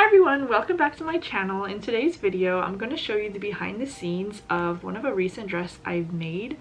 everyone, welcome back to my channel. In today's video, I'm going to show you the behind the scenes of one of a recent dress I've made.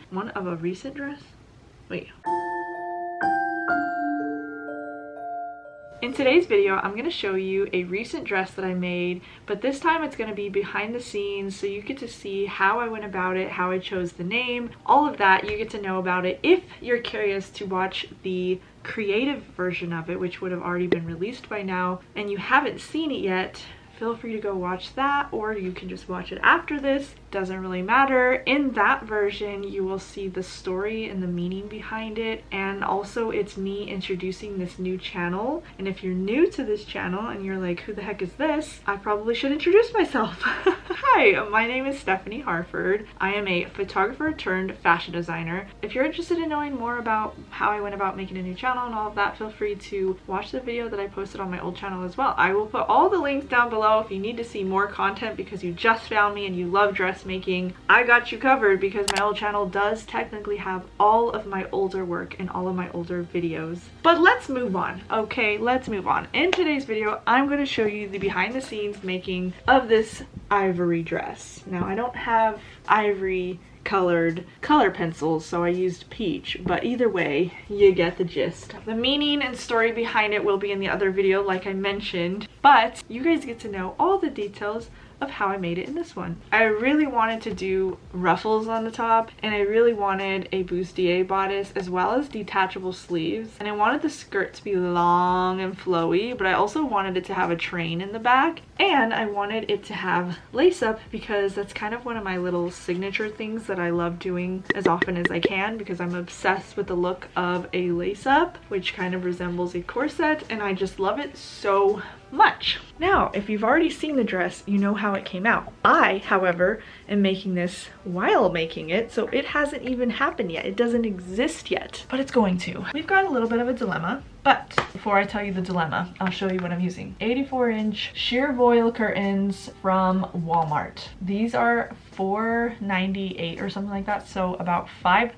In today's video, I'm going to show you a recent dress that I made, but this time it's going to be behind the scenes, so you get to see how I went about it, how I chose the name, all of that. You get to know about it if you're curious to watch the creative version of it, which would have already been released by now, and you haven't seen it yet. Feel free to go watch that, or you can just watch it after this. Doesn't really matter. In that version, you will see the story and the meaning behind it, and also it's me introducing this new channel. And if you're new to this channel and you're like, who the heck is this? I probably should introduce myself. Hi, my name is Stephanie Harford. I am a photographer turned fashion designer. If you're interested in knowing more about how I went about making a new channel and all of that, feel free to watch the video that I posted on my old channel as well. I will put all the links down below if you need to see more content because you just found me and you love dressmaking. I got you covered because my old channel does technically have all of my older work and all of my older videos. But let's move on. Okay, let's move on. In today's video, I'm going to show you the behind the scenes making of this ivory dress. Now, I don't have ivory colored color pencils, so I used peach, but either way, you get the gist. The meaning and story behind it will be in the other video, like I mentioned, but you guys get to know all the details of how I made it in this one. I really wanted to do ruffles on the top, and I really wanted a bustier bodice as well as detachable sleeves, and I wanted the skirt to be long and flowy, but I also wanted it to have a train in the back, and I wanted it to have lace up because that's kind of one of my little signature things that I love doing as often as I can, because I'm obsessed with the look of a lace up, which kind of resembles a corset, and I just love it so much. Now, if you've already seen the dress, you know how it came out. I, however, am making this while making it, so it hasn't even happened yet. It doesn't exist yet, but it's going to. We've got a little bit of a dilemma, but before I tell you the dilemma, I'll show you what I'm using. 84-inch sheer voile curtains from Walmart. These are $4.98 or something like that, so about $5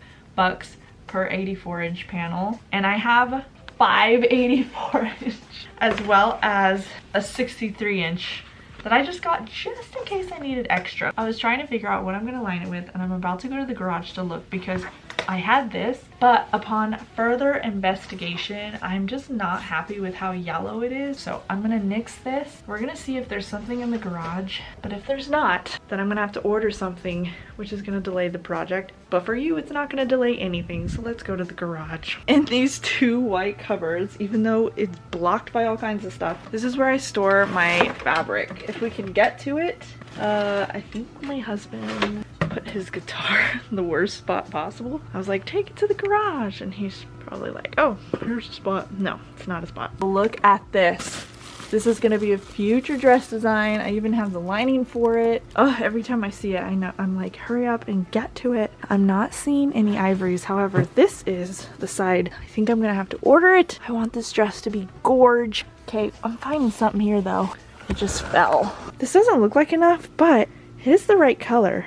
per 84-inch panel, and I have 5 84-inch as well as a 63-inch that I just got just in case I needed extra. I was trying to figure out what I'm going to line it with, and I'm about to go to the garage to look because I had this, but upon further investigation, I'm just not happy with how yellow it is. So I'm gonna nix this. We're gonna see if there's something in the garage, but if there's not, then I'm gonna have to order something, which is gonna delay the project. But for you, it's not gonna delay anything, so let's go to the garage. In these two white cupboards, even though it's blocked by all kinds of stuff, this is where I store my fabric. If we can get to it, I think my husband put his guitar in the worst spot possible. I was like, take it to the garage, and he's probably like, oh, here's a spot. No, it's not a spot. Look at this. This is gonna be a future dress design. I even have the lining for it. Oh, every time I see it, I know, I'm like, hurry up and get to it. I'm not seeing any ivories. However, this is the side. I think I'm gonna have to order it. I want this dress to be gorge. Okay, I'm finding something here though. It just fell. This doesn't look like enough, but it is the right color.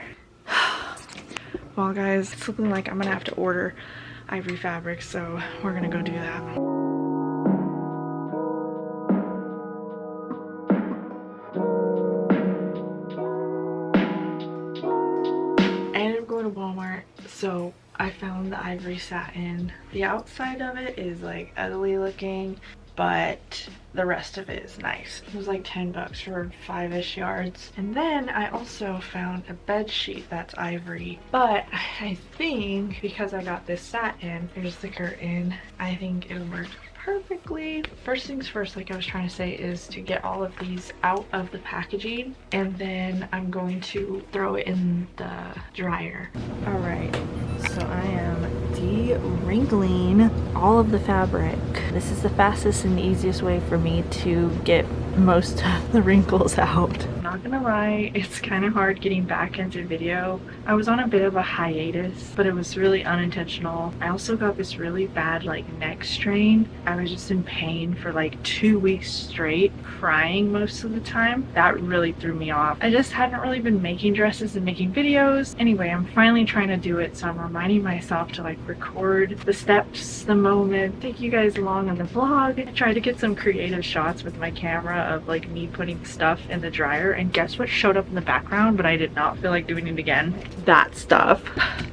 Well guys, it's looking like I'm gonna have to order ivory fabric, so we're gonna go do that. I ended up going to Walmart, so I found the ivory satin. The outside of it is like ugly looking, but the rest of it is nice. It was like $10 for 5-ish yards. And then I also found a bed sheet that's ivory, but I think because I got this satin, here's the curtain, I think it'll work perfectly. First things first, like I was trying to say, is to get all of these out of the packaging, and then I'm going to throw it in the dryer. All right, so I am de-wrinkling all of the fabric. This is the fastest and the easiest way for me to get most of the wrinkles out. I'm not gonna lie, it's kind of hard getting back into video. I was on a bit of a hiatus, but it was really unintentional. I also got this really bad like neck strain. I was just in pain for like 2 weeks straight, crying most of the time. That really threw me off. I just hadn't really been making dresses and making videos. Anyway, I'm finally trying to do it, so I'm reminding myself to like record the steps, the moment, take you guys along on the vlog. I tried to get some creative shots with my camera of like me putting stuff in the dryer, and guess what showed up in the background, but I did not feel like doing it again? That stuff.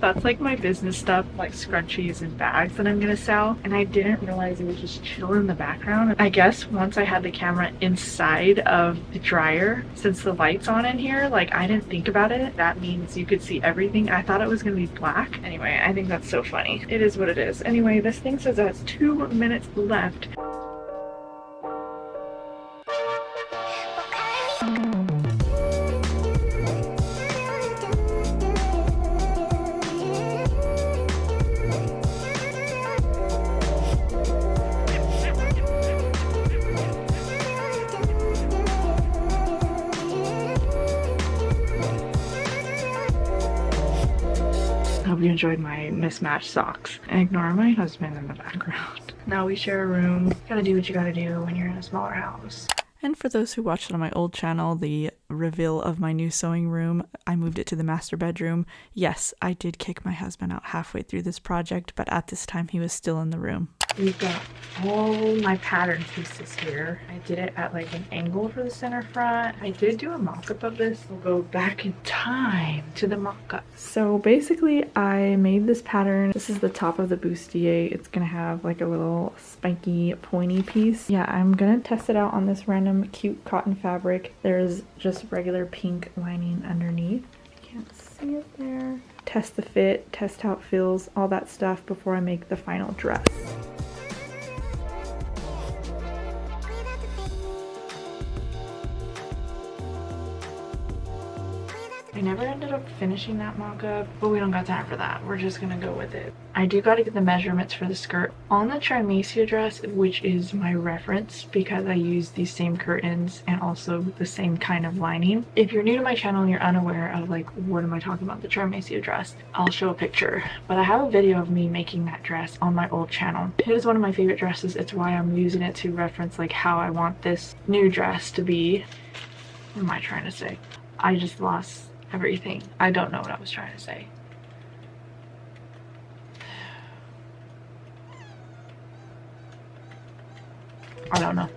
That's like my business stuff, like scrunchies and bags that I'm gonna sell, and I didn't realize it was just chilling in the background. I guess once I had the camera inside of the dryer, since the light's on in here, like I didn't think about it. That means you could see everything. I thought it was gonna be black. Anyway, I think that's so funny. It is what it is. Anyway, this thing says it has 2 minutes left. I hope you enjoyed my mismatched socks. And ignore my husband in the background. Now we share a room. Gotta do what you gotta do when you're in a smaller house. And for those who watched on my old channel, the reveal of my new sewing room, I moved it to the master bedroom. Yes, I did kick my husband out halfway through this project, but at this time he was still in the room. We've got all my pattern pieces here. I did it at like an angle for the center front. I did do a mock-up of this. We'll go back in time to the mock-up. So basically I made this pattern. This is the top of the bustier. It's gonna have like a little spiky pointy piece. Yeah, I'm gonna test it out on this random cute cotton fabric. There's just regular pink lining underneath. Can't see it there. Test the fit, test how it feels, all that stuff before I make the final dress. I never ended up finishing that mock-up, but we don't got time for that. We're just gonna go with it. I do gotta get the measurements for the skirt. On the Trimacia dress, which is my reference because I use these same curtains and also the same kind of lining. If you're new to my channel and you're unaware of like, what am I talking about, the Trimacia dress, I'll show a picture. But I have a video of me making that dress on my old channel. It is one of my favorite dresses. It's why I'm using it to reference like how I want this new dress to be. What am I trying to say? I just lost everything. I don't know what I was trying to say. I don't know.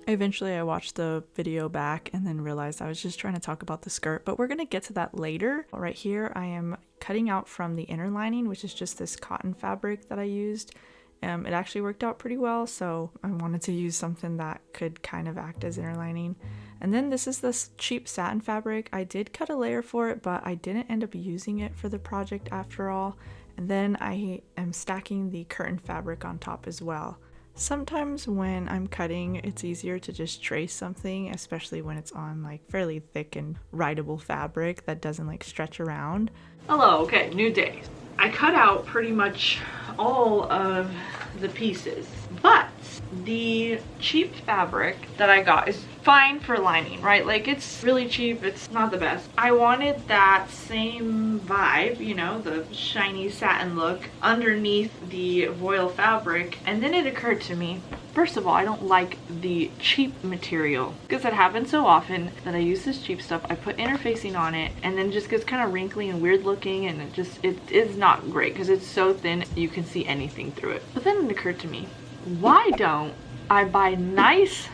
Eventually I watched the video back and then realized I was just trying to talk about the skirt, but we're gonna get to that later. Right here I am cutting out from the inner lining, which is just this cotton fabric that I used. It actually worked out pretty well, so I wanted to use something that could kind of act as inner lining. And then this is this cheap satin fabric. I did cut a layer for it, but I didn't end up using it for the project after all. And then I am stacking the curtain fabric on top as well. Sometimes when I'm cutting, it's easier to just trace something, especially when it's on like fairly thick and rideable fabric that doesn't like stretch around. Hello, okay, new day. I cut out pretty much all of the pieces, but the cheap fabric that I got is fine for lining, right? Like it's really cheap, it's not the best. I wanted that same vibe, you know, the shiny satin look underneath the voile fabric, and then it occurred to me, first of all, I don't like the cheap material because it happens so often that I use this cheap stuff, I put interfacing on it, and then it just gets kind of wrinkly and weird looking, and it is not great because it's so thin you can see anything through it. But then it occurred to me, why don't I buy nice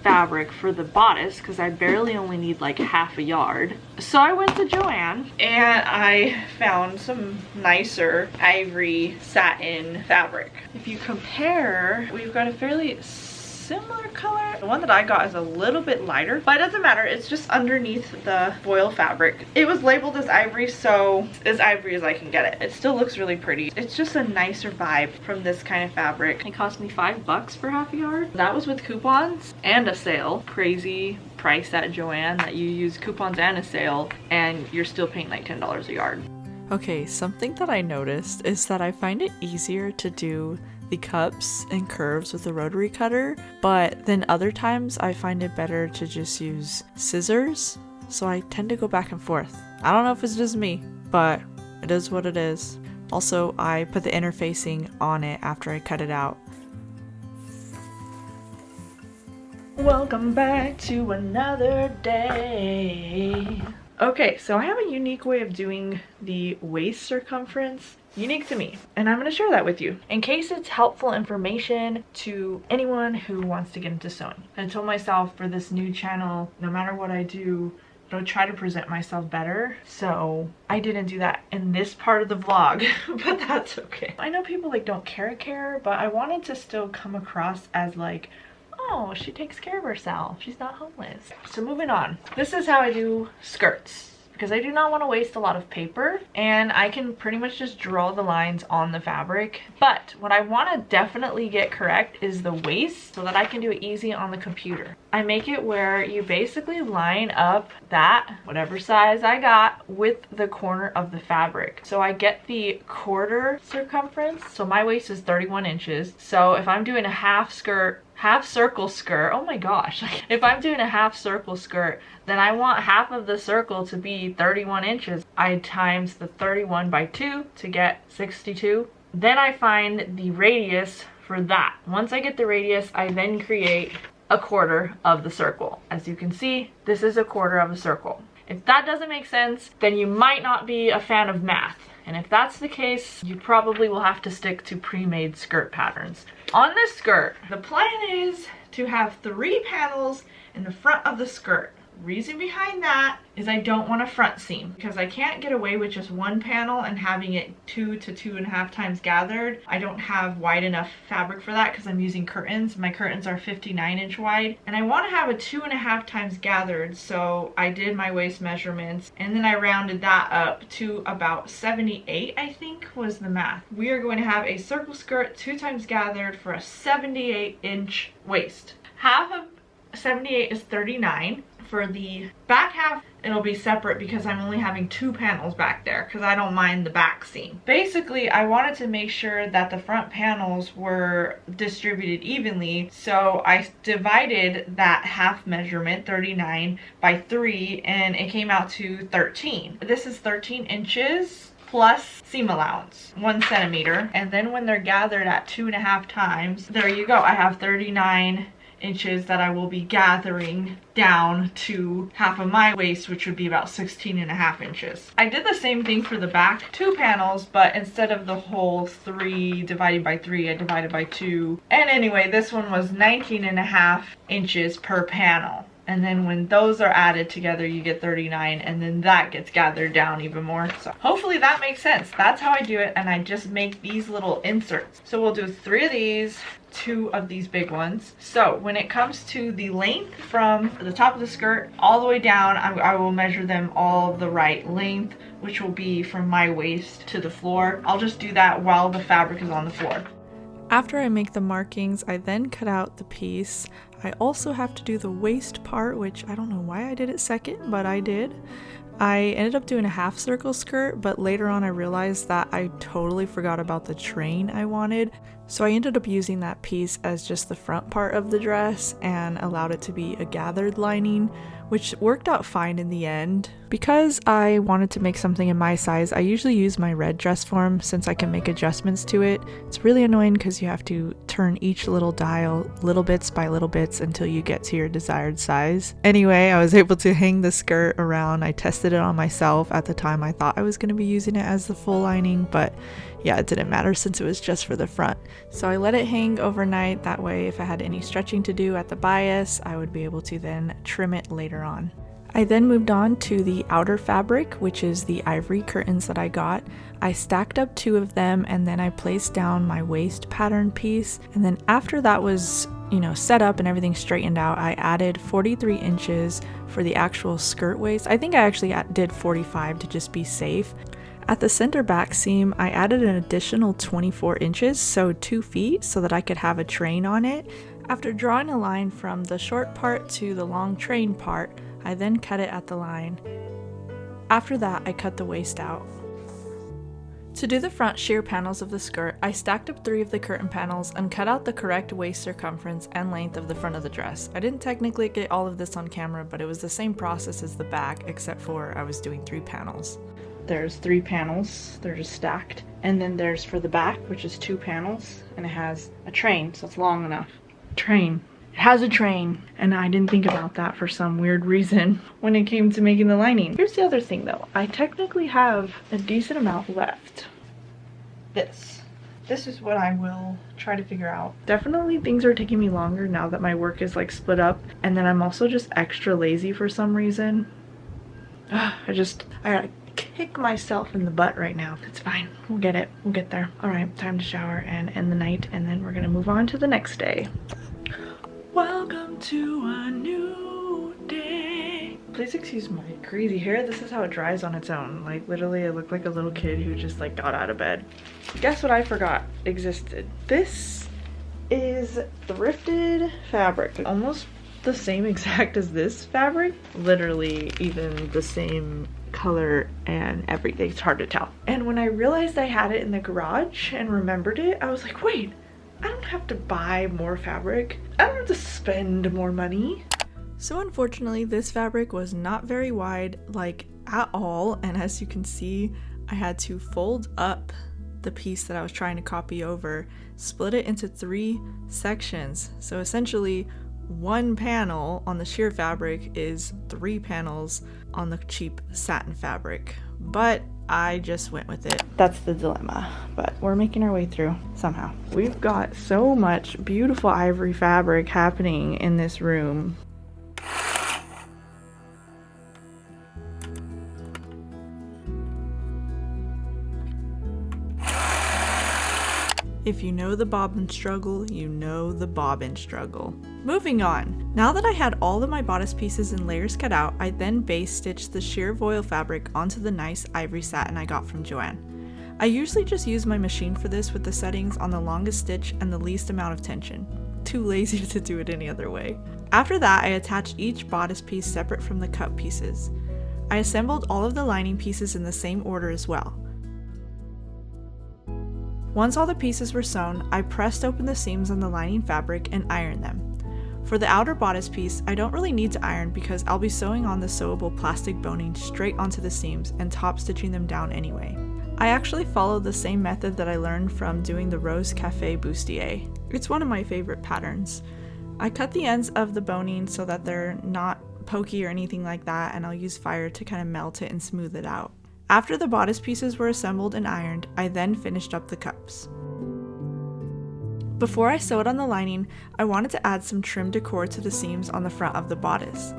fabric for the bodice, because I barely only need like half a yard. So I went to Joann and I found some nicer ivory satin fabric. If you compare, we've got a fairly similar color. The one that I got is a little bit lighter, but it doesn't matter. It's just underneath the voile fabric. It was labeled as ivory, so as ivory as I can get it. It still looks really pretty. It's just a nicer vibe from this kind of fabric. It cost me $5 for half a yard. That was with coupons and a sale. Crazy price at Joann that you use coupons and a sale and you're still paying like $10 a yard. Okay, something that I noticed is that I find it easier to do the cups and curves with a rotary cutter, but then other times I find it better to just use scissors, so I tend to go back and forth. I don't know if it's just me, but it is what it is. Also, I put the interfacing on it after I cut it out. Welcome back to another day. Okay, so I have a unique way of doing the waist circumference, unique to me, and I'm going to share that with you in case it's helpful information to anyone who wants to get into sewing. I told myself for this new channel, no matter what I do, I'll try to present myself better, so I didn't do that in this part of the vlog, but that's okay. I know people like don't care, but I wanted to still come across as like, oh, she takes care of herself, she's not homeless. So moving on, this is how I do skirts, because I do not want to waste a lot of paper, and I can pretty much just draw the lines on the fabric. But what I want to definitely get correct is the waist, so that I can do it easy on the computer. I make it where you basically line up that, whatever size I got, with the corner of the fabric. So I get the quarter circumference, so my waist is 31 inches. So if I'm doing a half circle skirt, oh my gosh, if I'm doing a half circle skirt, then I want half of the circle to be 31 inches. I times the 31 by 2 to get 62. Then I find the radius for that. Once I get the radius, I then create a quarter of the circle. As you can see, this is a quarter of a circle. If that doesn't make sense, then you might not be a fan of math. And if that's the case, you probably will have to stick to pre-made skirt patterns. On this skirt, the plan is to have 3 panels in the front of the skirt. Reason behind that is I don't want a front seam, because I can't get away with just 1 panel and having it 2 to 2.5 times gathered. I don't have wide enough fabric for that because I'm using curtains. My curtains are 59 inch wide, and I want to have a 2.5 times gathered, so I did my waist measurements and then I rounded that up to about 78, I think was the math. We are going to have a circle skirt 2 times gathered for a 78 inch waist. Half of 78 is 39. For the back half, it'll be separate because I'm only having 2 panels back there because I don't mind the back seam. Basically, I wanted to make sure that the front panels were distributed evenly, so I divided that half measurement, 39, by 3, and it came out to 13. This is 13 inches plus seam allowance, 1 centimeter, and then when they're gathered at 2.5 times, there you go, I have 39 inches that I will be gathering down to half of my waist, which would be about 16.5 inches. I did the same thing for the back 2 panels, but instead of the whole 3 divided by 3, I divided by 2. And anyway, this one was 19.5 inches per panel. And then when those are added together, you get 39, and then that gets gathered down even more. So hopefully that makes sense. That's how I do it, and I just make these little inserts. So we'll do 3 of these, 2 of these big ones. So when it comes to the length from the top of the skirt all the way down, I will measure them all the right length, which will be from my waist to the floor. I'll just do that while the fabric is on the floor. After I make the markings, I then cut out the piece. I also have to do the waist part, which I don't know why I did it second, but I did. I ended up doing a half circle skirt, but later on I realized that I totally forgot about the train I wanted. So I ended up using that piece as just the front part of the dress and allowed it to be a gathered lining, which worked out fine in the end. Because I wanted to make something in my size, I usually use my red dress form since I can make adjustments to it. It's really annoying because you have to turn each little dial little bits by little bits until you get to your desired size. Anyway, I was able to hang the skirt around. I tested it on myself. At the time I thought I was going to be using it as the full lining, but yeah, it didn't matter since it was just for the front. So I let it hang overnight. That way if I had any stretching to do at the bias, I would be able to then trim it later on. I then moved on to the outer fabric, which is the ivory curtains that I got. I stacked up 2 of them, and then I placed down my waist pattern piece. And then after that was, set up and everything straightened out, I added 43 inches for the actual skirt waist. I think I actually did 45 to just be safe. At the center back seam, I added an additional 24 inches, so 2 feet, so that I could have a train on it. After drawing a line from the short part to the long train part, I then cut it at the line. After that, I cut the waist out. To do the front sheer panels of the skirt, I stacked up 3 of the curtain panels and cut out the correct waist circumference and length of the front of the dress. I didn't technically get all of this on camera, but it was the same process as the back, except for I was doing 3 panels. There's 3 panels, they're just stacked. And then there's for the back, which is 2 panels, and it has a train, so it's long enough. Train. It has a train, and I didn't think about that for some weird reason when it came to making the lining. Here's the other thing though, I technically have a decent amount left. This is what I will try to figure out. Definitely things are taking me longer now that my work is like split up, and then I'm also just extra lazy for some reason. I gotta kick myself in the butt right now. It's fine, we'll get it, we'll get there. All right, time to shower and end the night, and then we're gonna move on to the next day. Welcome to a new day. Please excuse my crazy hair. This is how it dries on its own. Like literally I look like a little kid who just like got out of bed. Guess what I forgot existed? This is thrifted fabric. Almost the same exact as this fabric. Literally even the same color and everything. It's hard to tell. And when I realized I had it in the garage and remembered it, I was like, wait, I don't have to buy more fabric. I don't have to spend more money. So unfortunately, this fabric was not very wide, like at all. And as you can see, I had to fold up the piece that I was trying to copy over, split it into 3 sections. So essentially, 1 panel on the sheer fabric is 3 panels on the cheap satin fabric. But I just went with it. That's the dilemma, but we're making our way through somehow. We've got so much beautiful ivory fabric happening in this room. If you know the bobbin struggle, you know the bobbin struggle. Moving on. Now that I had all of my bodice pieces and layers cut out, I then base stitched the sheer voile fabric onto the nice ivory satin I got from Joann. I usually just use my machine for this with the settings on the longest stitch and the least amount of tension. Too lazy to do it any other way. After that, I attached each bodice piece separate from the cup pieces. I assembled all of the lining pieces in the same order as well. Once all the pieces were sewn, I pressed open the seams on the lining fabric and ironed them. For the outer bodice piece, I don't really need to iron because I'll be sewing on the sewable plastic boning straight onto the seams and top stitching them down anyway. I actually followed the same method that I learned from doing the Rose Cafe Bustier. It's one of my favorite patterns. I cut the ends of the boning so that they're not pokey or anything like that, and I'll use fire to kind of melt it and smooth it out. After the bodice pieces were assembled and ironed, I then finished up the cups. Before I sewed on the lining, I wanted to add some trim decor to the seams on the front of the bodice.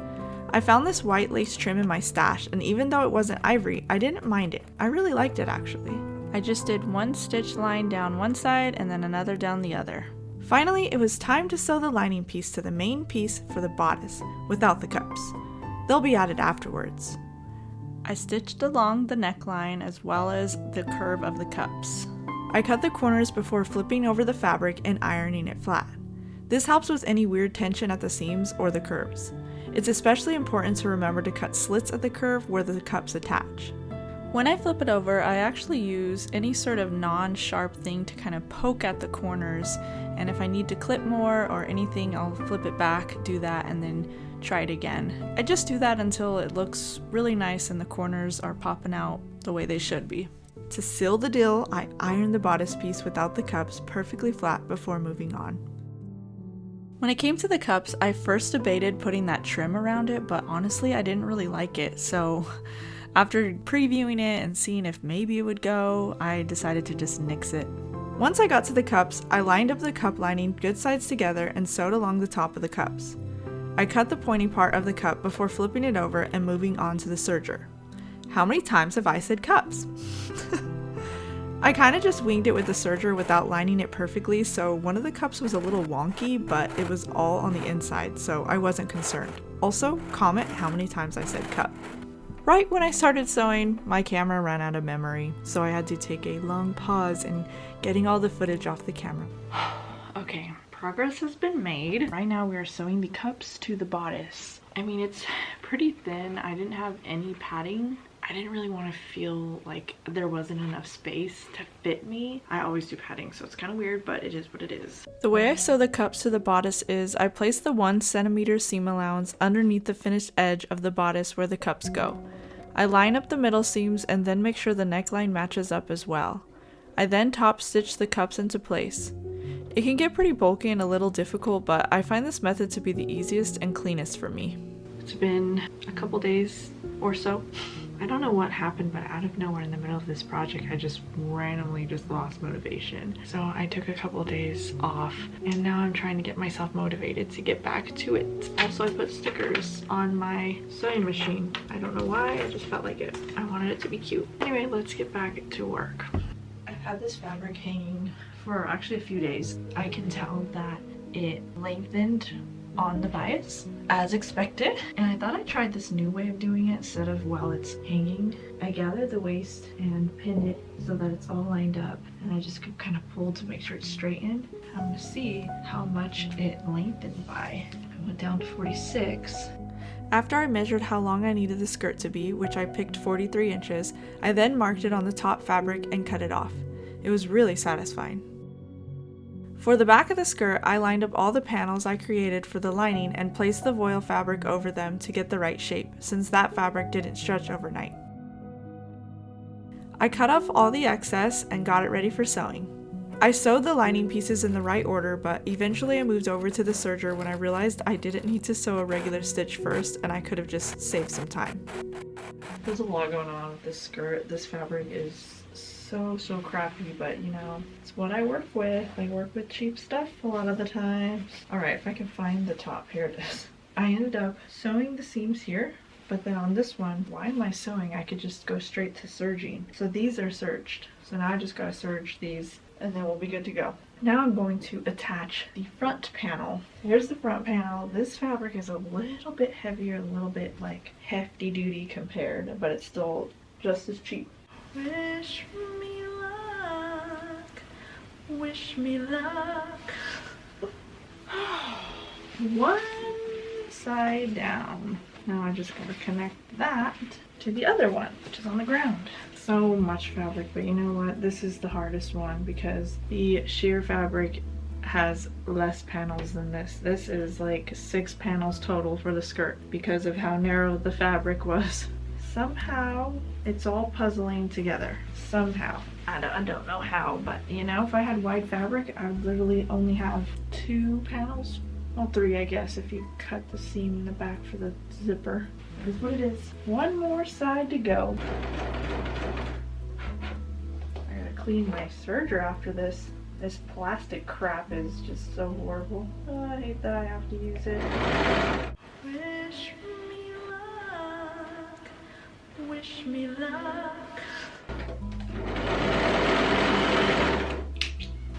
I found this white lace trim in my stash, and even though it wasn't ivory, I didn't mind it. I really liked it actually. I just did 1 stitch line down one side and then another down the other. Finally, it was time to sew the lining piece to the main piece for the bodice, without the cups. They'll be added afterwards. I stitched along the neckline as well as the curve of the cups. I cut the corners before flipping over the fabric and ironing it flat. This helps with any weird tension at the seams or the curves. It's especially important to remember to cut slits at the curve where the cups attach. When I flip it over, I actually use any sort of non-sharp thing to kind of poke at the corners, and if I need to clip more or anything, I'll flip it back, do that, and then try it again. I just do that until it looks really nice and the corners are popping out the way they should be. To seal the deal, I ironed the bodice piece without the cups perfectly flat before moving on. When it came to the cups, I first debated putting that trim around it, but honestly I didn't really like it, so after previewing it and seeing if maybe it would go, I decided to just nix it. Once I got to the cups, I lined up the cup lining good sides together and sewed along the top of the cups. I cut the pointy part of the cup before flipping it over and moving on to the serger. How many times have I said cups? I kind of just winged it with the serger without lining it perfectly, so one of the cups was a little wonky, but it was all on the inside, so I wasn't concerned. Also, comment how many times I said cup. Right when I started sewing, my camera ran out of memory, so I had to take a long pause in getting all the footage off the camera. Okay, progress has been made. Right now we are sewing the cups to the bodice. I mean, it's pretty thin. I didn't have any padding. I didn't really want to feel like there wasn't enough space to fit me. I always do padding, so it's kind of weird, but it is what it is. The way I sew the cups to the bodice is I place the 1 centimeter seam allowance underneath the finished edge of the bodice where the cups go. I line up the middle seams and then make sure the neckline matches up as well. I then top stitch the cups into place. It can get pretty bulky and a little difficult, but I find this method to be the easiest and cleanest for me. It's been a couple days or so. I don't know what happened, but out of nowhere in the middle of this project, I just randomly just lost motivation. So I took a couple of days off, and now I'm trying to get myself motivated to get back to it. Also, I put stickers on my sewing machine. I don't know why, I just felt like it. I wanted it to be cute. Anyway, let's get back to work. I've had this fabric hanging for actually a few days. I can tell that it lengthened on the bias as expected, and I thought I tried this new way of doing it. Instead of while it's hanging, I gathered the waist and pinned it so that it's all lined up, and I just could kind of pull to make sure it's straightened. I'm gonna see how much it lengthened by. I went down to 46. After I measured how long I needed the skirt to be, which I picked 43 inches, I then marked it on the top fabric and cut it off. It was really satisfying. For the back of the skirt, I lined up all the panels I created for the lining and placed the voile fabric over them to get the right shape, since that fabric didn't stretch overnight. I cut off all the excess and got it ready for sewing. I sewed the lining pieces in the right order, but eventually I moved over to the serger when I realized I didn't need to sew a regular stitch first and I could have just saved some time. There's a lot going on with this skirt. This fabric is so crappy, but you know, it's what I work with. I work with cheap stuff a lot of the times. Alright, if I can find the top, here it is. I ended up sewing the seams here, but then on this one, why am I sewing? I could just go straight to serging. So these are serged. So now I just gotta serge these and then we'll be good to go. Now I'm going to attach the front panel. Here's the front panel. This fabric is a little bit heavier, a little bit like hefty duty compared, but it's still just as cheap. Wish me luck, wish me luck. One side down. Now I just gotta connect that to the other one, which is on the ground. So much fabric, but you know what? This is the hardest one because the sheer fabric has less panels than this. This is like 6 panels total for the skirt because of how narrow the fabric was. Somehow it's all puzzling together. Somehow. I don't know how, but you know, if I had wide fabric, I would literally only have 2 panels. Well, 3 I guess if you cut the seam in the back for the zipper. That is what it is. One more side to go. I gotta clean my serger after this. This plastic crap is just so horrible. Oh, I hate that I have to use it. Wish me luck. Wish me luck.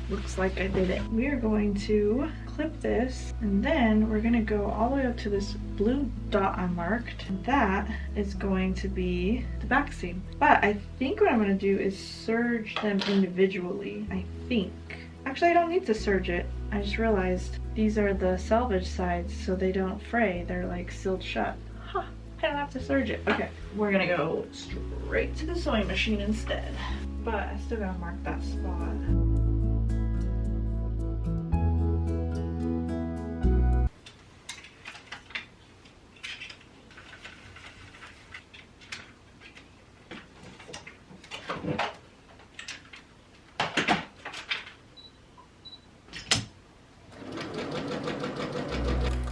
Looks like I did it. We are going to clip this and then we're gonna go all the way up to this blue dot I marked. And that is going to be the back seam. But I think what I'm gonna do is serge them individually, I think. Actually, I don't need to serge it. I just realized these are the selvage sides so they don't fray. They're like sealed shut. Huh, I don't have to serge it. Okay, we're gonna go straight to the sewing machine instead. But I still gotta mark that spot.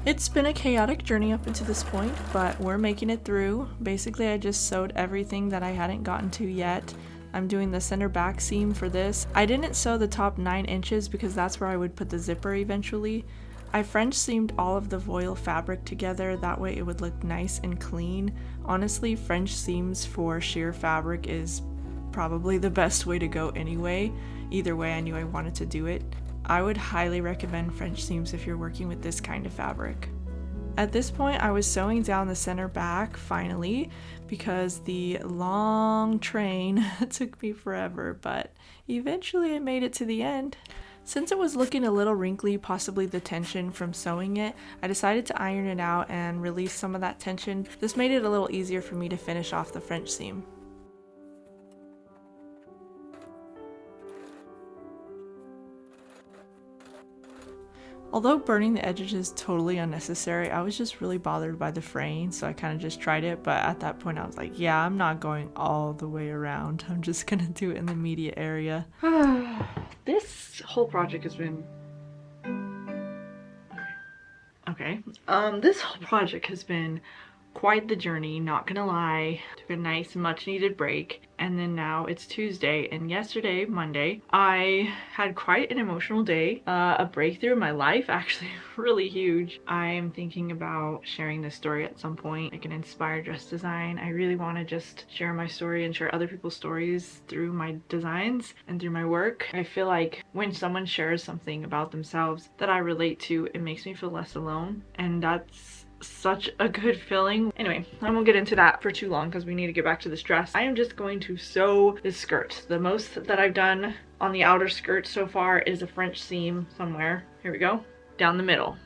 It's been a chaotic journey up until this point, but we're making it through. Basically, I just sewed everything that I hadn't gotten to yet. I'm doing the center back seam for this. I didn't sew the top 9 inches because that's where I would put the zipper eventually. I French seamed all of the voile fabric together, that way it would look nice and clean. Honestly, French seams for sheer fabric is probably the best way to go anyway. Either way, I knew I wanted to do it. I would highly recommend French seams if you're working with this kind of fabric. At this point, I was sewing down the center back finally because the long train took me forever, but eventually I made it to the end. Since it was looking a little wrinkly, possibly the tension from sewing it, I decided to iron it out and release some of that tension. This made it a little easier for me to finish off the French seam. Although burning the edges is totally unnecessary, I was just really bothered by the fraying, so I kind of just tried it, but at that point I was like, yeah, I'm not going all the way around. I'm just gonna do it in the immediate area. This whole project has been... Okay. This whole project has been quite the journey, not gonna lie. Took a nice much needed break, and then now it's Tuesday, and yesterday, Monday, I had quite an emotional day. A breakthrough in my life, actually really huge. I am thinking about sharing this story at some point, like an inspired dress design. I really want to just share my story and share other people's stories through my designs and through my work. I feel like when someone shares something about themselves that I relate to, it makes me feel less alone, and that's such a good feeling. Anyway, I won't get into that for too long because we need to get back to this dress. I am just going to sew this skirt. The most that I've done on the outer skirt so far is a French seam somewhere. Here we go. Down the middle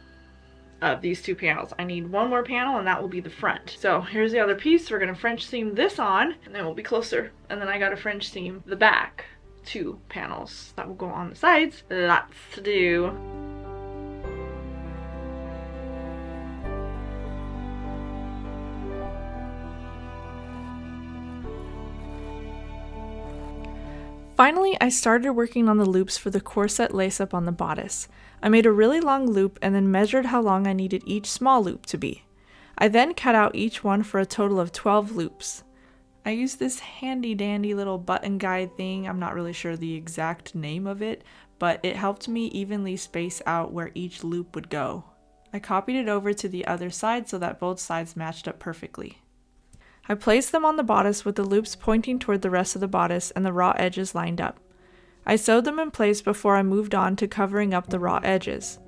of these two panels. I need one more panel and that will be the front. So here's the other piece. We're gonna French seam this on and then we'll be closer. And then I got to French seam the back 2 panels that will go on the sides. Lots to do. Finally, I started working on the loops for the corset lace-up on the bodice. I made a really long loop and then measured how long I needed each small loop to be. I then cut out each one for a total of 12 loops. I used this handy-dandy little button guide thing. I'm not really sure the exact name of it, but it helped me evenly space out where each loop would go. I copied it over to the other side so that both sides matched up perfectly. I placed them on the bodice with the loops pointing toward the rest of the bodice and the raw edges lined up. I sewed them in place before I moved on to covering up the raw edges.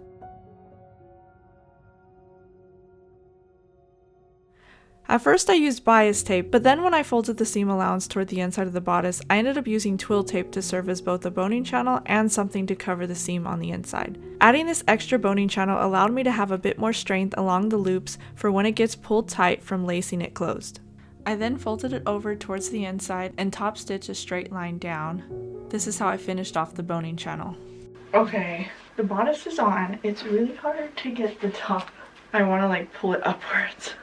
At first I used bias tape, but then when I folded the seam allowance toward the inside of the bodice, I ended up using twill tape to serve as both a boning channel and something to cover the seam on the inside. Adding this extra boning channel allowed me to have a bit more strength along the loops for when it gets pulled tight from lacing it closed. I then folded it over towards the inside and top stitched a straight line down. This is how I finished off the boning channel. Okay, the bodice is on. It's really hard to get the top. I want to like pull it upwards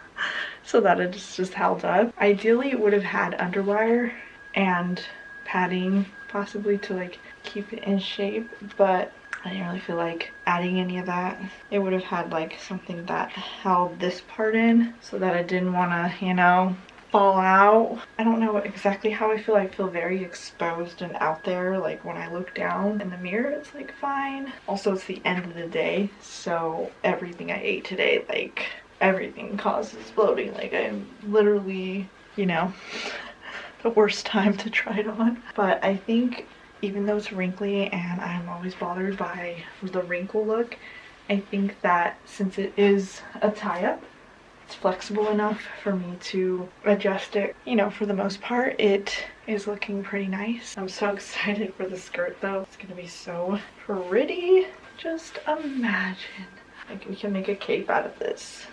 so that it's just held up. Ideally it would have had underwire and padding possibly to like keep it in shape, but I didn't really feel like adding any of that. It would have had like something that held this part in so that it didn't want to, you know, fall out. I don't know exactly how I feel. I feel very exposed and out there. Like when I look down in the mirror, it's like fine. Also, it's the end of the day, so everything I ate today, like everything causes bloating. Like I'm literally, you know, the worst time to try it on. But I think even though it's wrinkly and I'm always bothered by the wrinkle look, I think that since it is a tie-up, it's flexible enough for me to adjust it. You know, for the most part, it is looking pretty nice. I'm so excited for the skirt though. It's gonna be so pretty. Just imagine. Like we can make a cape out of this.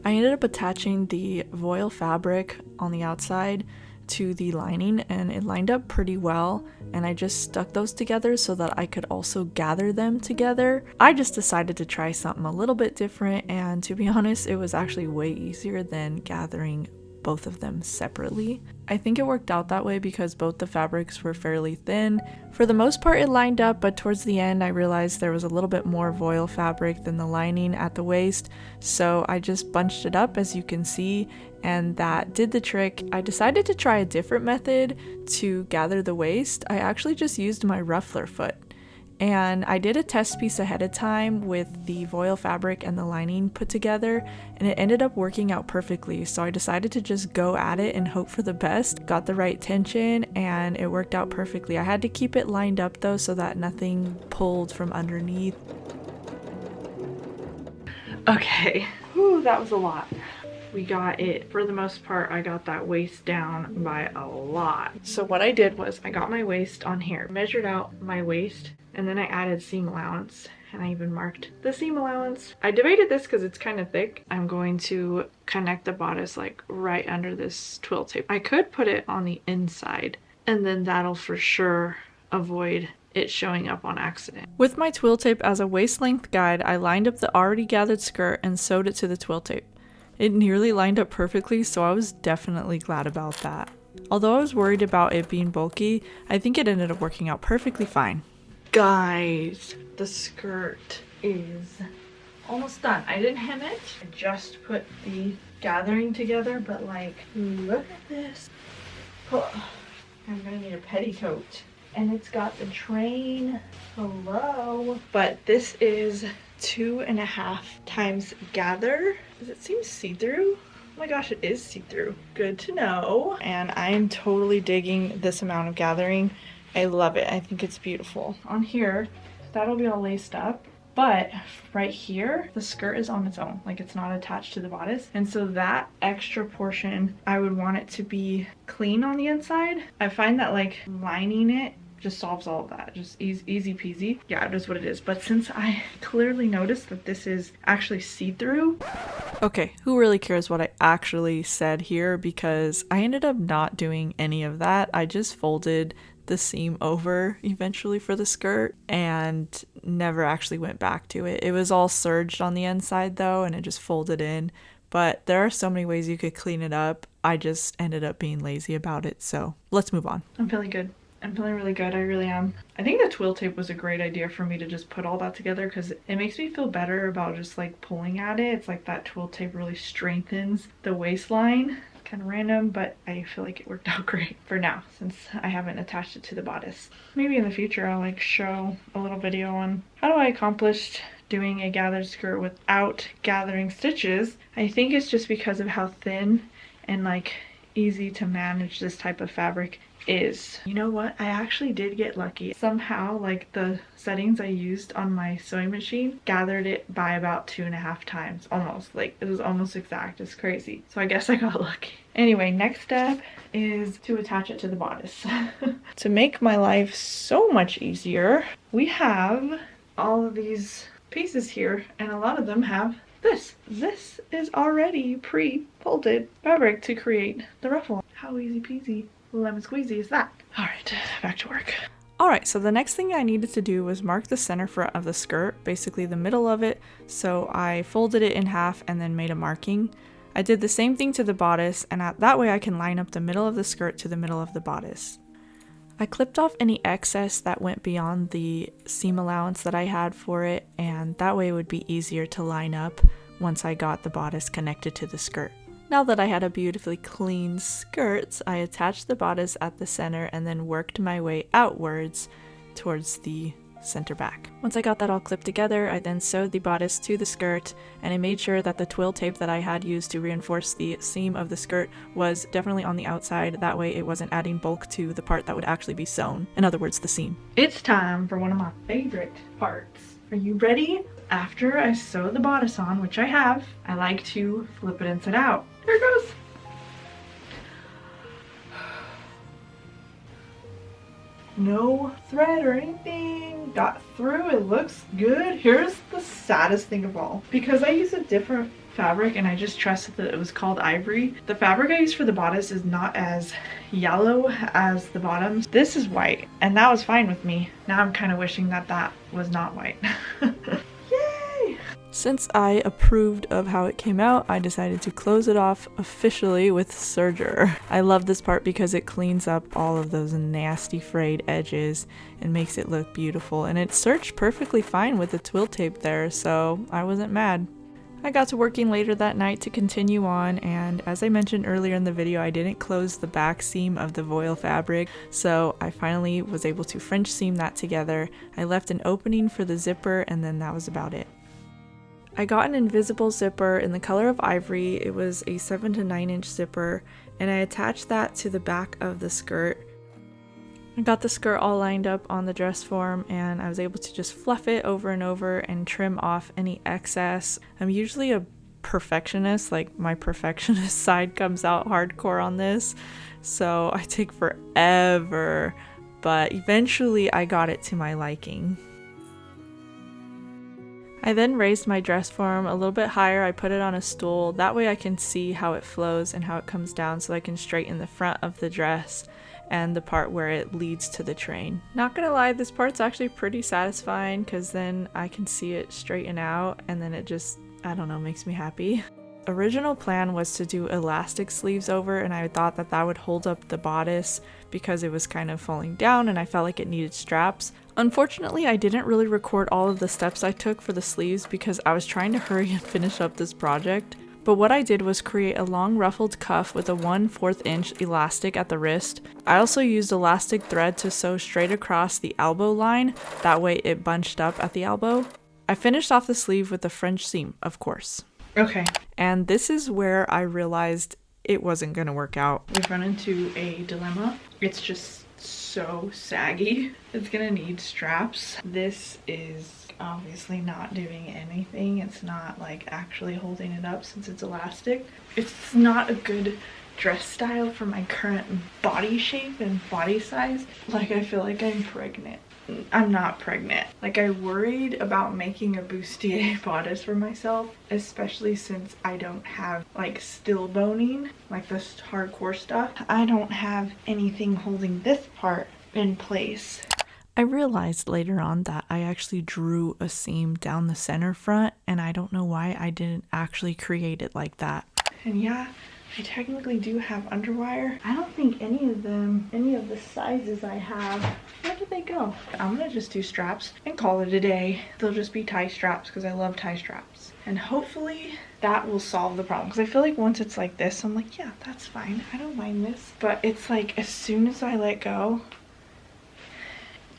I ended up attaching the voile fabric on the outside to the lining and it lined up pretty well, and I just stuck those together so that I could also gather them together. I just decided to try something a little bit different, and to be honest, it was actually way easier than gathering both of them separately. I think it worked out that way because both the fabrics were fairly thin. For the most part it lined up, but towards the end I realized there was a little bit more voile fabric than the lining at the waist, so I just bunched it up as you can see, and that did the trick. I decided to try a different method to gather the waist. I actually just used my ruffler foot. And I did a test piece ahead of time with the voile fabric and the lining put together, and it ended up working out perfectly. So I decided to just go at it and hope for the best. Got the right tension and it worked out perfectly. I had to keep it lined up though so that nothing pulled from underneath. Okay, whew, that was a lot. We got it, for the most part, I got that waist down by a lot. So what I did was I got my waist on here, measured out my waist and then I added seam allowance, and I even marked the seam allowance. I debated this because it's kind of thick. I'm going to connect the bodice like right under this twill tape. I could put it on the inside, and then that'll for sure avoid it showing up on accident. With my twill tape as a waist length guide, I lined up the already gathered skirt and sewed it to the twill tape. It nearly lined up perfectly, so I was definitely glad about that. Although I was worried about it being bulky, I think it ended up working out perfectly fine. Guys, the skirt is almost done. I didn't hem it. I just put the gathering together, but like, look at this. Oh, I'm gonna need a petticoat. And it's got the train. Hello. But this is 2.5 times gather. Does it seem see-through? Oh my gosh, it is see-through. Good to know. And I'm totally digging this amount of gathering. I love it. I think it's beautiful. On here, that'll be all laced up. But right here, the skirt is on its own. Like, it's not attached to the bodice. And so that extra portion, I would want it to be clean on the inside. I find that like lining it just solves all of that. Just easy peasy. Yeah, it is what it is. But since I clearly noticed that this is actually see-through. Okay, who really cares what I actually said here, because I ended up not doing any of that. I just folded the seam over eventually for the skirt and never actually went back to it. It was all serged on the inside though, and it just folded in. But there are so many ways you could clean it up. I just ended up being lazy about it, so let's move on. I'm feeling good. I'm feeling really good. I really am. I think the twill tape was a great idea for me to just put all that together because it makes me feel better about just like pulling at it. It's like that twill tape really strengthens the waistline. Kind of random, but I feel like it worked out great for now since I haven't attached it to the bodice. Maybe in the future I'll like show a little video on how do I accomplish doing a gathered skirt without gathering stitches. I think it's just because of how thin and like easy to manage this type of fabric is. You know what? I actually did get lucky. Somehow, like the settings I used on my sewing machine gathered it by about 2.5 times. Almost. Like, it was almost exact. It's crazy. So I guess I got lucky. Anyway, next step is to attach it to the bodice. To make my life so much easier, we have all of these pieces here, and a lot of them have this. This is already pre-folded fabric to create the ruffle. How easy peasy lemon squeezy is that? All right, back to work. Alright, so the next thing I needed to do was mark the center front of the skirt, basically the middle of it, so I folded it in half and then made a marking. I did the same thing to the bodice, and that way I can line up the middle of the skirt to the middle of the bodice. I clipped off any excess that went beyond the seam allowance that I had for it, and that way it would be easier to line up once I got the bodice connected to the skirt. Now that I had a beautifully clean skirt, I attached the bodice at the center and then worked my way outwards towards the center back. Once I got that all clipped together, I then sewed the bodice to the skirt, and I made sure that the twill tape that I had used to reinforce the seam of the skirt was definitely on the outside. That way it wasn't adding bulk to the part that would actually be sewn. In other words, the seam. It's time for one of my favorite parts. Are you ready? After I sew the bodice on, which I have, I like to flip it inside out. Here it goes. No thread or anything got through. It looks good. Here's the saddest thing of all. Because I use a different fabric and I just trusted that it was called Ivory, the fabric I use for the bodice is not as yellow as the bottoms. This is white, and that was fine with me. Now I'm kind of wishing that that was not white. Yay! Since I approved of how it came out, I decided to close it off officially with serger. I love this part because it cleans up all of those nasty frayed edges and makes it look beautiful, and it serged perfectly fine with the twill tape there, so I wasn't mad. I got to working later that night to continue on, and as I mentioned earlier in the video, I didn't close the back seam of the voile fabric, so I finally was able to French seam that together. I left an opening for the zipper, and then that was about it. I got an invisible zipper in the color of ivory. It was a 7 to 9 inch zipper, and I attached that to the back of the skirt. I got the skirt all lined up on the dress form, and I was able to just fluff it over and over and trim off any excess. I'm usually a perfectionist, like my perfectionist side comes out hardcore on this, so I take forever, but eventually I got it to my liking. I then raised my dress form a little bit higher. I put it on a stool, that way I can see how it flows and how it comes down so I can straighten the front of the dress and the part where it leads to the train. Not gonna lie, this part's actually pretty satisfying because then I can see it straighten out and then it just, I don't know, makes me happy. Original plan was to do elastic sleeves over, and I thought that that would hold up the bodice because it was kind of falling down and I felt like it needed straps. Unfortunately, I didn't really record all of the steps I took for the sleeves because I was trying to hurry and finish up this project. But what I did was create a long ruffled cuff with a 1/4 inch elastic at the wrist. I also used elastic thread to sew straight across the elbow line, that way it bunched up at the elbow. I finished off the sleeve with a French seam, of course. Okay. And this is where I realized it wasn't gonna work out. We've run into a dilemma. It's just so saggy. It's gonna need straps. This is obviously not doing anything. It's not like actually holding it up since it's elastic. It's not a good dress style for my current body shape and body size. Like, I feel like I'm pregnant. I'm not pregnant. Like, I worried about making a bustier bodice for myself, especially since I don't have like still boning, like this hardcore stuff. I don't have anything holding this part in place. I realized later on that I actually drew a seam down the center front, and I don't know why I didn't actually create it like that. And yeah, I technically do have underwire. I don't think any of the sizes I have, where did they go? I'm gonna just do straps and call it a day. They'll just be tie straps because I love tie straps. And hopefully that will solve the problem, because I feel like once it's like this, I'm like, yeah, that's fine. I don't mind this. But it's like, as soon as I let go,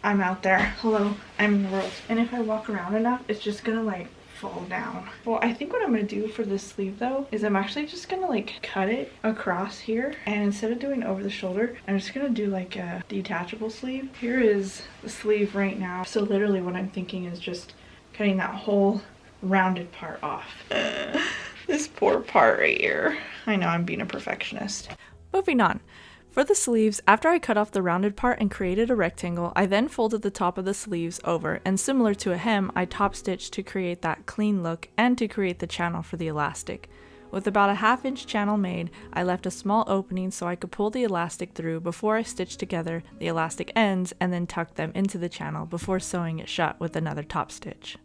I'm out there. Hello, I'm in the world. And if I walk around enough, it's just gonna like fall down. Well, I think what I'm gonna do for this sleeve though is I'm actually just gonna like cut it across here, and instead of doing over the shoulder, I'm just gonna do like a detachable sleeve. Here is the sleeve right now. So literally what I'm thinking is just cutting that whole rounded part off. This poor part right here. I know, I'm being a perfectionist. Moving on. For the sleeves, after I cut off the rounded part and created a rectangle, I then folded the top of the sleeves over, and similar to a hem, I top stitched to create that clean look and to create the channel for the elastic. With about a 1/2 inch channel made, I left a small opening so I could pull the elastic through before I stitched together the elastic ends and then tuck them into the channel before sewing it shut with another top stitch.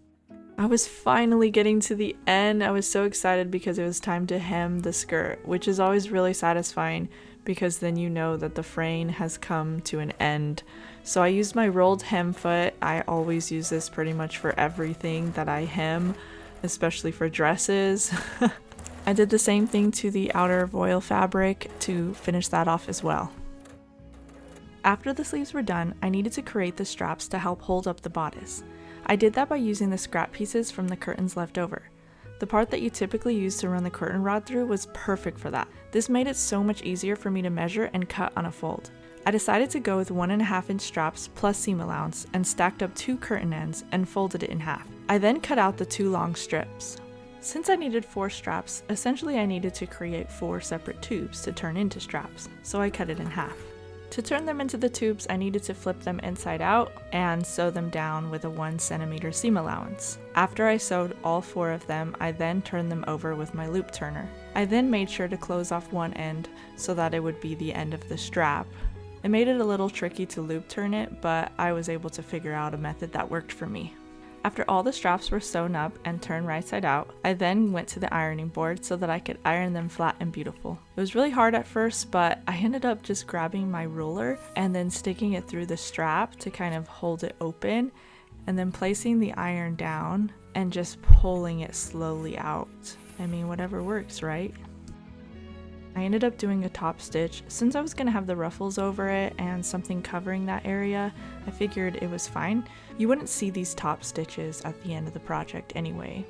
I was finally getting to the end. I was so excited because it was time to hem the skirt, which is always really satisfying because then you know that the frame has come to an end. So I used my rolled hem foot. I always use this pretty much for everything that I hem, especially for dresses. I did the same thing to the outer voile fabric to finish that off as well. After the sleeves were done, I needed to create the straps to help hold up the bodice. I did that by using the scrap pieces from the curtains left over. The part that you typically use to run the curtain rod through was perfect for that. This made it so much easier for me to measure and cut on a fold. I decided to go with 1.5 inch straps plus seam allowance and stacked up 2 curtain ends and folded it in half. I then cut out the 2 long strips. Since I needed 4 straps, essentially I needed to create 4 separate tubes to turn into straps, so I cut it in half. To turn them into the tubes, I needed to flip them inside out and sew them down with a 1 centimeter seam allowance. After I sewed all 4 of them, I then turned them over with my loop turner. I then made sure to close off one end so that it would be the end of the strap. It made it a little tricky to loop turn it, but I was able to figure out a method that worked for me. After all the straps were sewn up and turned right side out, I then went to the ironing board so that I could iron them flat and beautiful. It was really hard at first, but I ended up just grabbing my ruler and then sticking it through the strap to kind of hold it open, and then placing the iron down and just pulling it slowly out. I mean, whatever works, right? I ended up doing a top stitch. Since I was going to have the ruffles over it and something covering that area, I figured it was fine. You wouldn't see these top stitches at the end of the project anyway.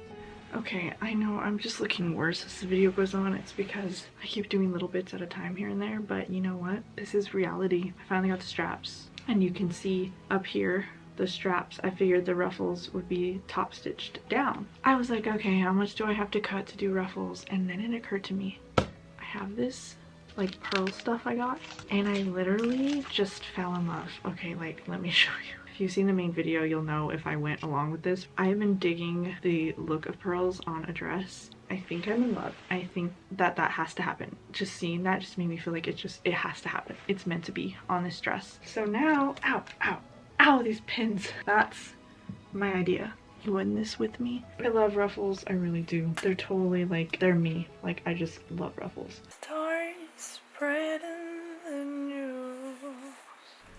Okay, I know I'm just looking worse as the video goes on. It's because I keep doing little bits at a time here and there, but you know what? This is reality. I finally got the straps, and you can see up here the straps. I figured the ruffles would be top stitched down. I was like, okay, how much do I have to cut to do ruffles? And then it occurred to me, I have this like pearl stuff I got, and I literally just fell in love. Okay, like let me show you. If you've seen the main video, you'll know if I went along with this. I have been digging the look of pearls on a dress. I think I'm in love. I think that has to happen. Just seeing that just made me feel like it has to happen. It's meant to be on this dress. So now, ow, ow, ow, these pins. That's my idea. You win this with me? I love Ruffles, I really do. They're totally like, they're me. Like, I just love Ruffles. Start spreading the news.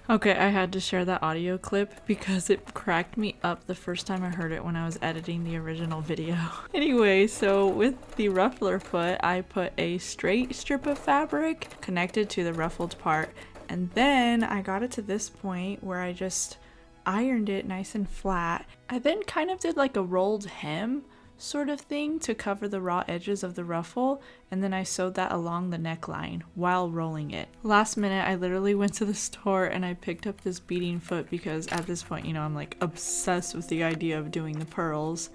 Okay, I had to share that audio clip because it cracked me up the first time I heard it when I was editing the original video. Anyway, so with the ruffler foot, I put a straight strip of fabric connected to the ruffled part, and then I got it to this point where I just ironed it nice and flat. I then kind of did like a rolled hem sort of thing to cover the raw edges of the ruffle, and then I sewed that along the neckline while rolling it. Last minute, I literally went to the store and I picked up this beading foot because at this point, you know, I'm like obsessed with the idea of doing the pearls.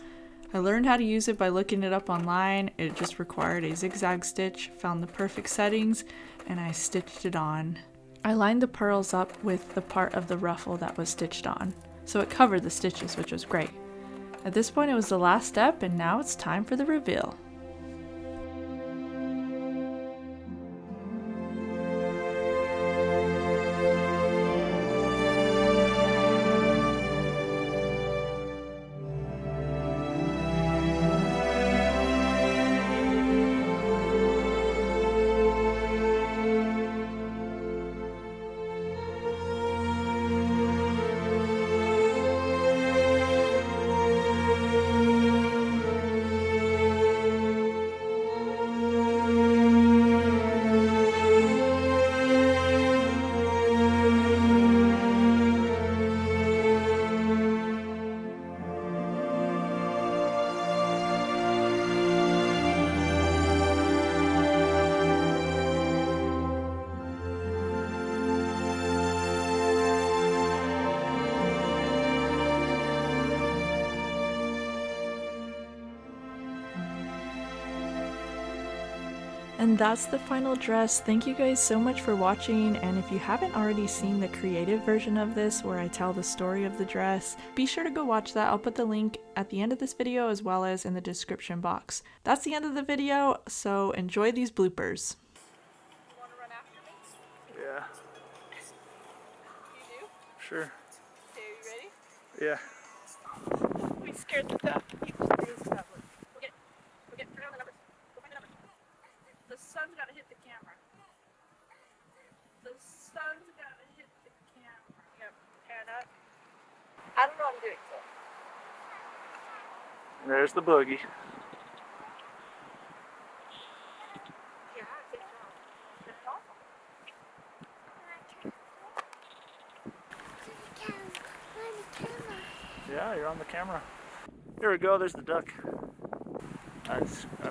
I learned how to use it by looking it up online. It just required a zigzag stitch, found the perfect settings, and I stitched it on. I lined the pearls up with the part of the ruffle that was stitched on, so it covered the stitches, which was great. At this point, it was the last step, and now it's time for the reveal. And that's the final dress. Thank you guys so much for watching, and if you haven't already seen the creative version of this where I tell the story of the dress, be sure to go watch that. I'll put the link at the end of this video as well as in the description box. That's the end of the video, so enjoy these bloopers. You want to run after me? Yeah. You do? Sure. Okay, are you ready? Yeah. We scared the duck. Okay, turn on the numbers. Go find the numbers. The sun's gotta hit the camera. The sun's gotta hit the camera. You gotta pan up. I don't know what I'm doing, so. There's the boogie. Yeah, good job. Good job. Yeah, you're on the camera. Here we go, there's the duck. I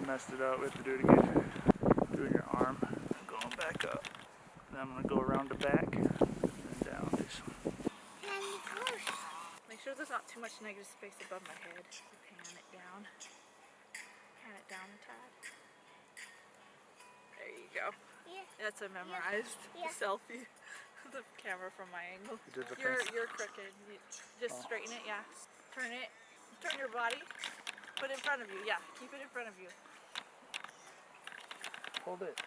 messed it up, we have to do it again. Doing your arm, going back up. Then I'm gonna go around the back and down this one. Make sure there's not too much negative space above my head. Pan it down. Pan it down a tad. There you go. Yeah. That's a memorized selfie. The camera from my angle. You're crooked. You just straighten it, yeah. Turn it. Turn your body. Put it in front of you, yeah. Keep it in front of you. Hold it.